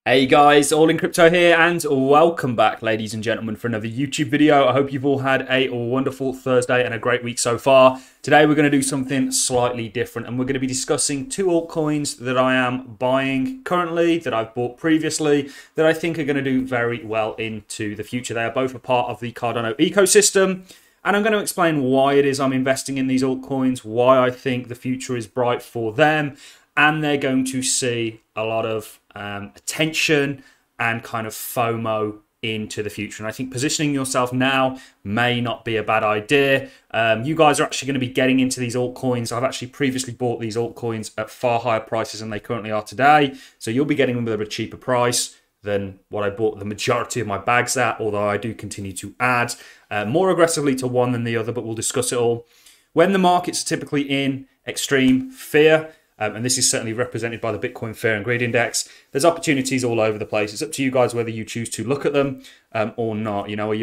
Hey guys, All in Crypto here, and welcome back, ladies and gentlemen, for another YouTube video. I hope you've all had a wonderful Thursday and a great week so far. Today we're going to do something slightly different, and we're going to be discussing two altcoins that I am buying currently, that I've bought previously, that I think are going to do very well into the future. They are both a part of the Cardano ecosystem, and I'm going to explain why it is I'm investing in these altcoins, why I think the future is bright for them, and they're going to see a lot of attention and kind of FOMO into the future. And I think positioning yourself now may not be a bad idea. You guys are actually going to be getting into these altcoins. I've actually previously bought these altcoins at far higher prices than they currently are today. So you'll be getting them at a cheaper price than what I bought the majority of my bags at, although I do continue to add more aggressively to one than the other, but we'll discuss it all. When the markets are typically in extreme fear, and this is certainly represented by the Bitcoin Fear and Greed Index, there's opportunities all over the place. It's up to you guys whether you choose to look at them or not. You know, are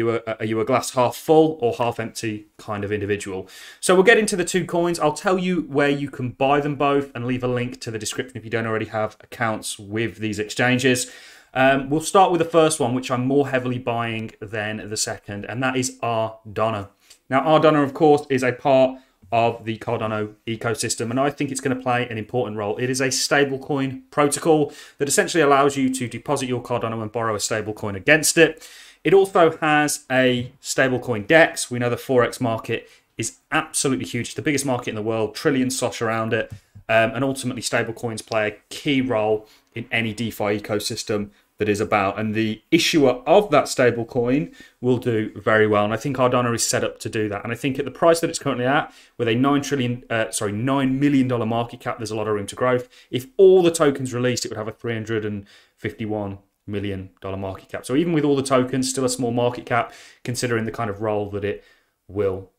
you a glass half full or half empty kind of individual? So we'll get into the two coins. I'll tell you where you can buy them both and leave a link to the description if you don't already have accounts with these exchanges. We'll start with the first one, which I'm more heavily buying than the second, and that is Ardana. Now, Ardana, of course, is a part of the Cardano ecosystem, and I think it's going to play an important role. It is a stablecoin protocol that essentially allows you to deposit your Cardano and borrow a stablecoin against it. It also has a stablecoin DEX. We know the Forex market is absolutely huge. It's the biggest market in the world, trillions slosh around it, and ultimately stablecoins play a key role in any DeFi ecosystem that is about, and the issuer of that stablecoin will do very well. And I think Ardana is set up to do that. And I think at the price that it's currently at, with a $9 million market cap, there's a lot of room to growth. If all the tokens released, it would have a $351 million market cap. So even with all the tokens, still a small market cap, considering the kind of role that it will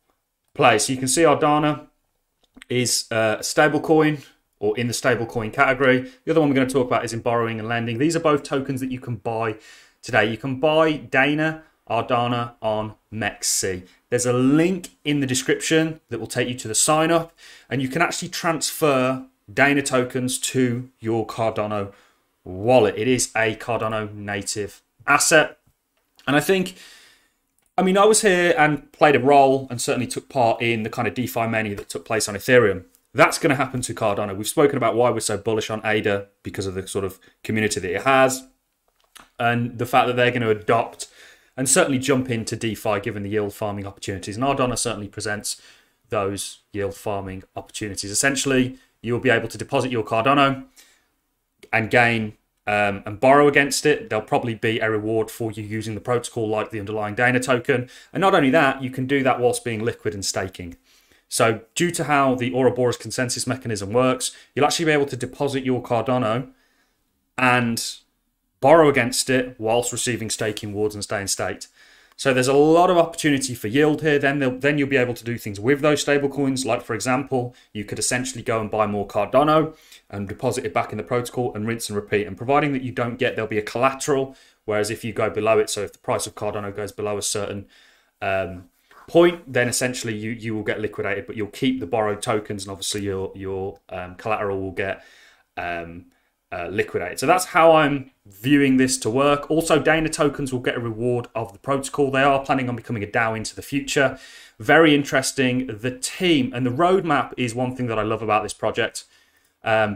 play. So you can see Ardana is a stablecoin, or in the stablecoin category. The other one we're going to talk about is in borrowing and lending. These are both tokens that you can buy today. You can buy Dana Ardana on MEXC. There's a link in the description that will take you to the sign up, and you can actually transfer Dana tokens to your Cardano wallet. It is a Cardano native asset. And I think, I was here and played a role and certainly took part in the kind of DeFi mania that took place on Ethereum. That's going to happen to Cardano. We've spoken about why we're so bullish on ADA because of the sort of community that it has and the fact that they're going to adopt and certainly jump into DeFi given the yield farming opportunities. And Ardana certainly presents those yield farming opportunities. Essentially, you'll be able to deposit your Cardano and gain and borrow against it. There'll probably be a reward for you using the protocol like the underlying Dana token. And not only that, you can do that whilst being liquid and staking. So due to how the Ouroboros consensus mechanism works, you'll actually be able to deposit your Cardano and borrow against it whilst receiving staking rewards and stay in state. So there's a lot of opportunity for yield here. Then you'll be able to do things with those stablecoins. Like, for example, you could essentially go and buy more Cardano and deposit it back in the protocol and rinse and repeat. And providing that you don't get, there'll be a collateral. Whereas if you go below it, so if the price of Cardano goes below a certain point, then essentially you will get liquidated, but you'll keep the borrowed tokens, and obviously your collateral will get liquidated. So that's how I'm viewing this to work. Also, Dana tokens will get a reward of the protocol. They are planning on becoming a DAO into the future. Very interesting. The team and the roadmap is one thing that I love about this project,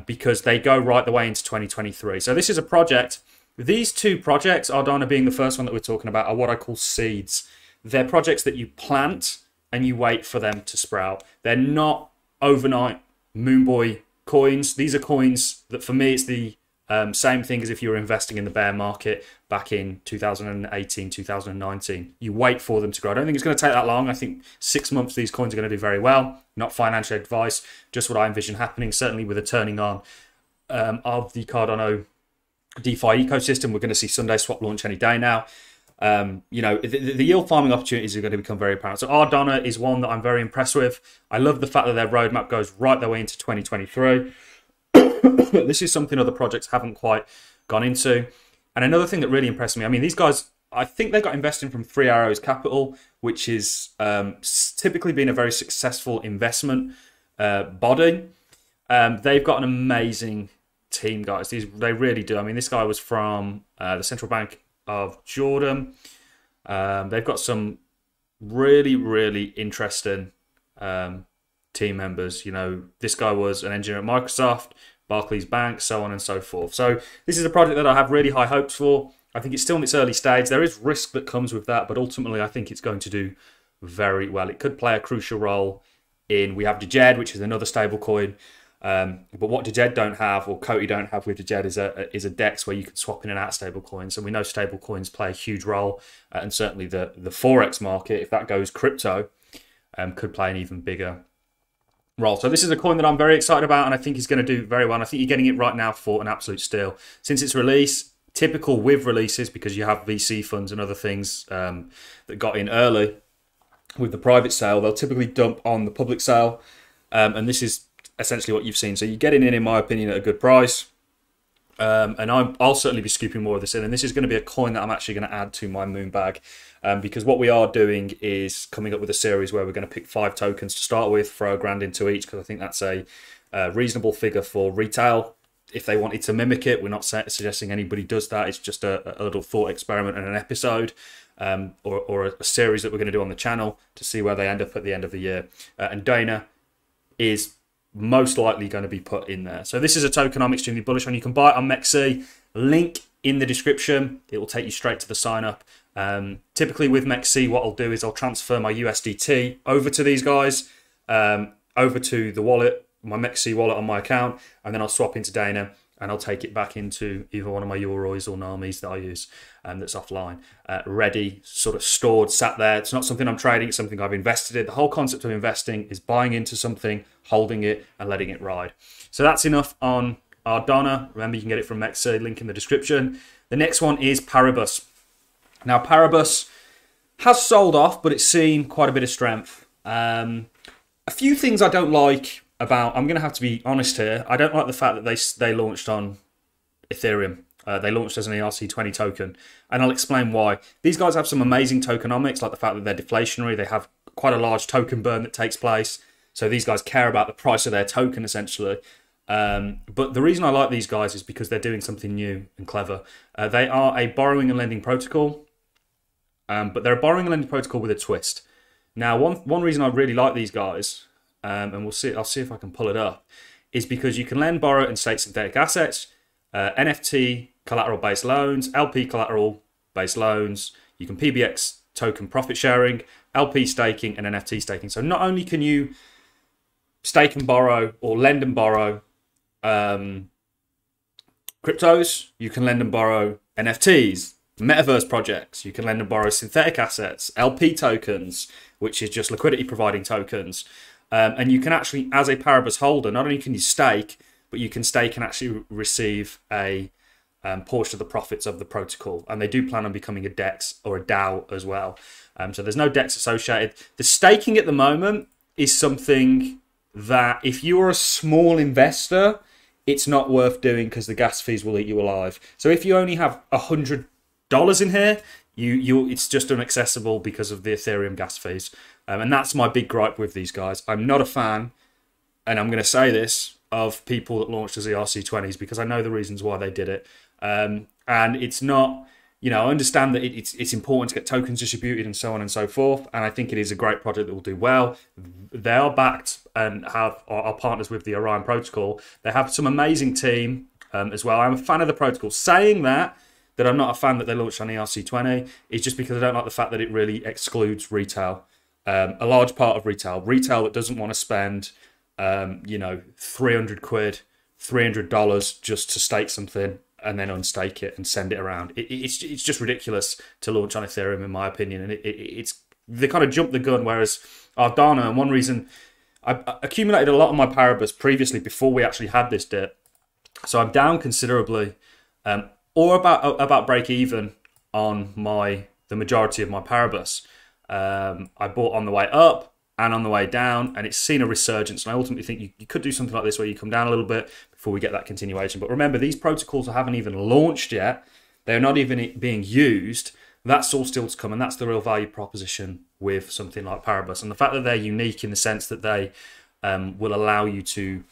because they go right the way into 2023. So this is a project. These two projects, Ardana being the first one that we're talking about, are what I call seeds. They're projects that you plant and you wait for them to sprout. They're not overnight Moonboy coins. These are coins that, for me, it's the same thing as if you were investing in the bear market back in 2018, 2019. You wait for them to grow. I don't think it's going to take that long. I think 6 months these coins are going to do very well. Not financial advice, just what I envision happening, certainly with the turning on of the Cardano DeFi ecosystem. We're going to see Sunday Swap launch any day now. The yield farming opportunities are going to become very apparent. So Ardana is one that I'm very impressed with. I love the fact that their roadmap goes right the way into 2023. This is something other projects haven't quite gone into. And another thing that really impressed me, these guys, I think they got invested from Three Arrows Capital, which is typically been a very successful investment body. They've got an amazing team, guys. They really do. I mean, this guy was from the Central Bank of Jordan. They've got some really, really interesting team members. You know, this guy was an engineer at Microsoft, Barclays Bank, so on and so forth. So this is a project that I have really high hopes for. I think it's still in its early stage. There is risk that comes with that, but ultimately I think it's going to do very well. It could play a crucial role in, we have Djed, which is another stable coin. But what Djed don't have, or Coty don't have with Djed, is a DEX where you can swap in and out stable coins. And we know stable coins play a huge role, and certainly the Forex market, if that goes crypto, could play an even bigger role. So this is a coin that I'm very excited about, and I think is going to do very well. And I think you're getting it right now for an absolute steal. Since its release, typical with releases, because you have VC funds and other things that got in early with the private sale, they'll typically dump on the public sale, and this is essentially what you've seen. So you're getting in my opinion, at a good price, and I'll certainly be scooping more of this in, and this is going to be a coin that I'm actually going to add to my moon bag, because what we are doing is coming up with a series where we're going to pick 5 tokens to start with, throw $1,000 into each, because I think that's a reasonable figure for retail. If they wanted to mimic it, we're not suggesting anybody does that. It's just a little thought experiment and an episode, or a series that we're going to do on the channel to see where they end up at the end of the year. And Dana is most likely going to be put in there. So this is a token I'm extremely bullish on. You can buy it on MEXC. Link in the description. It will take you straight to the sign up. Typically with MEXC, what I'll do is I'll transfer my USDT over to these guys, over to the wallet, my MEXC wallet on my account, and then I'll swap into Dana, and I'll take it back into either one of my Eurois or Namis that I use, that's offline, ready, sort of stored, sat there. It's not something I'm trading, it's something I've invested in. The whole concept of investing is buying into something, holding it, and letting it ride. So that's enough on Ardana. Remember, you can get it from MEXC, link in the description. The next one is Paribus. Now, Paribus has sold off, but it's seen quite a bit of strength. A few things I don't like about, I'm going to have to be honest here, I don't like the fact that they launched on Ethereum. They launched as an ERC20 token, and I'll explain why. These guys have some amazing tokenomics, like the fact that they're deflationary. They have quite a large token burn that takes place, so these guys care about the price of their token, essentially. But the reason I like these guys is because they're doing something new and clever. They are a borrowing and lending protocol, but they're a borrowing and lending protocol with a twist. Now, one reason I really like these guys, and I'll see if I can pull it up, is because you can lend, borrow, and stake synthetic assets, NFT collateral-based loans, LP collateral-based loans. You can PBX token profit sharing, LP staking, and NFT staking. So not only can you stake and borrow, or lend and borrow cryptos, you can lend and borrow NFTs, metaverse projects. You can lend and borrow synthetic assets, LP tokens, which is just liquidity providing tokens. And you can actually, as a Paribus holder, not only can you stake, but you can stake and actually receive a portion of the profits of the protocol. And they do plan on becoming a DEX or a DAO as well. So there's no DEX associated. The staking at the moment is something that if you're a small investor, it's not worth doing because the gas fees will eat you alive. So if you only have $100 in here, it's just inaccessible because of the Ethereum gas fees. And that's my big gripe with these guys. I'm not a fan, and I'm going to say this, of people that launched as ERC20s because I know the reasons why they did it. And it's not, I understand that it's important to get tokens distributed and so on and so forth. And I think it is a great project that will do well. They are backed and are partners with the Orion Protocol. They have some amazing team as well. I'm a fan of the protocol. Saying that I'm not a fan that they launched on ERC20 is just because I don't like the fact that it really excludes retail. A large part of retail that doesn't want to spend, 300 quid, $300 just to stake something and then unstake it and send it around. It's just ridiculous to launch on Ethereum, in my opinion. And they kind of jumped the gun, whereas Ardana, and one reason I accumulated a lot of my Paribus previously before we actually had this dip. So I'm down considerably, or about break even on the majority of my Paribus. I bought on the way up and on the way down, and it's seen a resurgence. And I ultimately think you could do something like this where you come down a little bit before we get that continuation. But remember, these protocols haven't even launched yet. They're not even being used. That's all still to come, and that's the real value proposition with something like Paribus. And the fact that they're unique in the sense that they will allow you to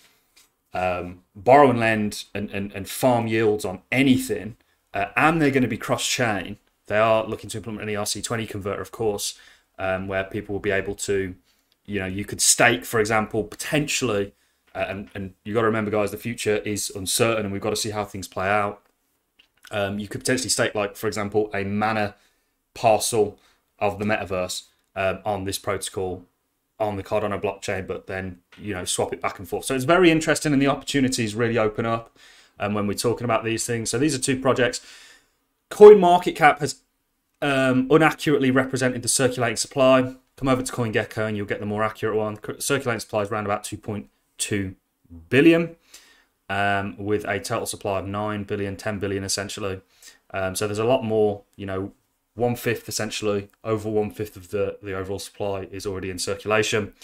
borrow and lend and farm yields on anything, and they're going to be cross-chain. They are looking to implement an ERC20 converter, of course, where people will be able to, you could stake, for example, potentially, and you've got to remember, guys, the future is uncertain, and we've got to see how things play out. You could potentially stake, like, for example, a mana parcel of the metaverse on this protocol on the Cardano blockchain, but then, swap it back and forth. So it's very interesting, and the opportunities really open up when we're talking about these things. So these are two projects. CoinMarketCap has unaccurately represented the circulating supply. Come over to CoinGecko and you'll get the more accurate one. Circulating supply is around about 2.2 billion, with a total supply of 9 billion, 10 billion essentially. So there's a lot more, 1/5 essentially, over 1/5 of the overall supply is already in circulation.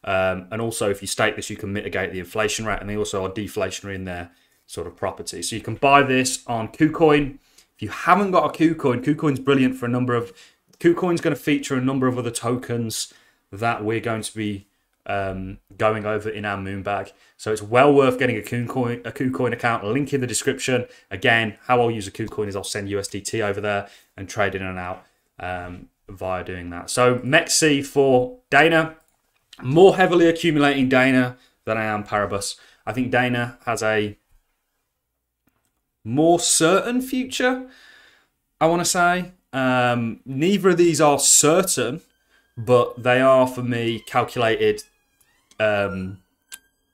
And also, if you stake this, you can mitigate the inflation rate, and they also are deflationary in their sort of property. So you can buy this on KuCoin. If you haven't got a KuCoin, KuCoin's brilliant for a number of... KuCoin's going to feature a number of other tokens that we're going to be going over in our Moonbag. So it's well worth getting a KuCoin account. Link in the description. Again, how I'll use a KuCoin is I'll send USDT over there and trade in and out via doing that. So MEXC for Dana. More heavily accumulating Dana than I am Paribus. I think Dana has a more certain future, I want to say. Neither of these are certain, but they are, for me, calculated,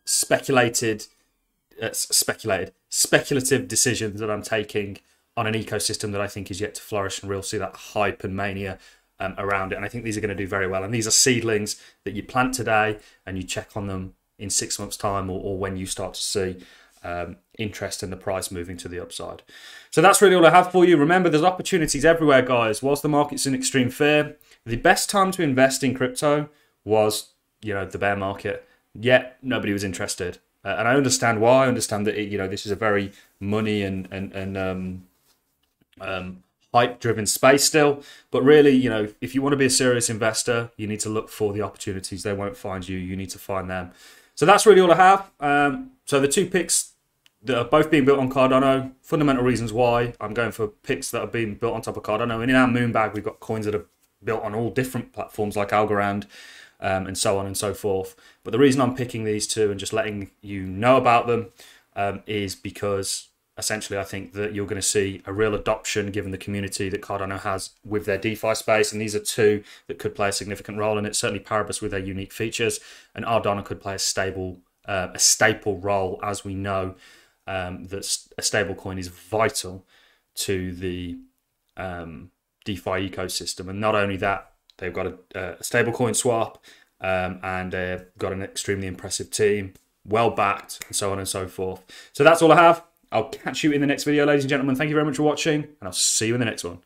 speculative decisions that I'm taking on an ecosystem that I think is yet to flourish, and we'll see that hype and mania around it. And I think these are going to do very well. And these are seedlings that you plant today and you check on them in 6 months' time, or when you start to see interest in the price moving to the upside. So that's really all I have for you. Remember, there's opportunities everywhere, guys. Whilst the market's in extreme fear, the best time to invest in crypto was, the bear market. Yet nobody was interested, and I understand why. I understand that this is a very money and hype-driven space still. But really, if you want to be a serious investor, you need to look for the opportunities. They won't find you. You need to find them. So that's really all I have. So the two picks that are both being built on Cardano, fundamental reasons why I'm going for picks that are being built on top of Cardano. And in our Moonbag, we've got coins that are built on all different platforms like Algorand and so on and so forth. But the reason I'm picking these two and just letting you know about them is because essentially I think that you're going to see a real adoption given the community that Cardano has with their DeFi space. And these are two that could play a significant role in it. Certainly Paribus with their unique features, and Cardano could play a staple role, as we know that a stable coin is vital to the DeFi ecosystem. And not only that, they've got a stable coin swap and they've got an extremely impressive team, well backed, and so on and so forth. So that's all I have. I'll catch you in the next video, ladies and gentlemen. Thank you very much for watching, and I'll see you in the next one.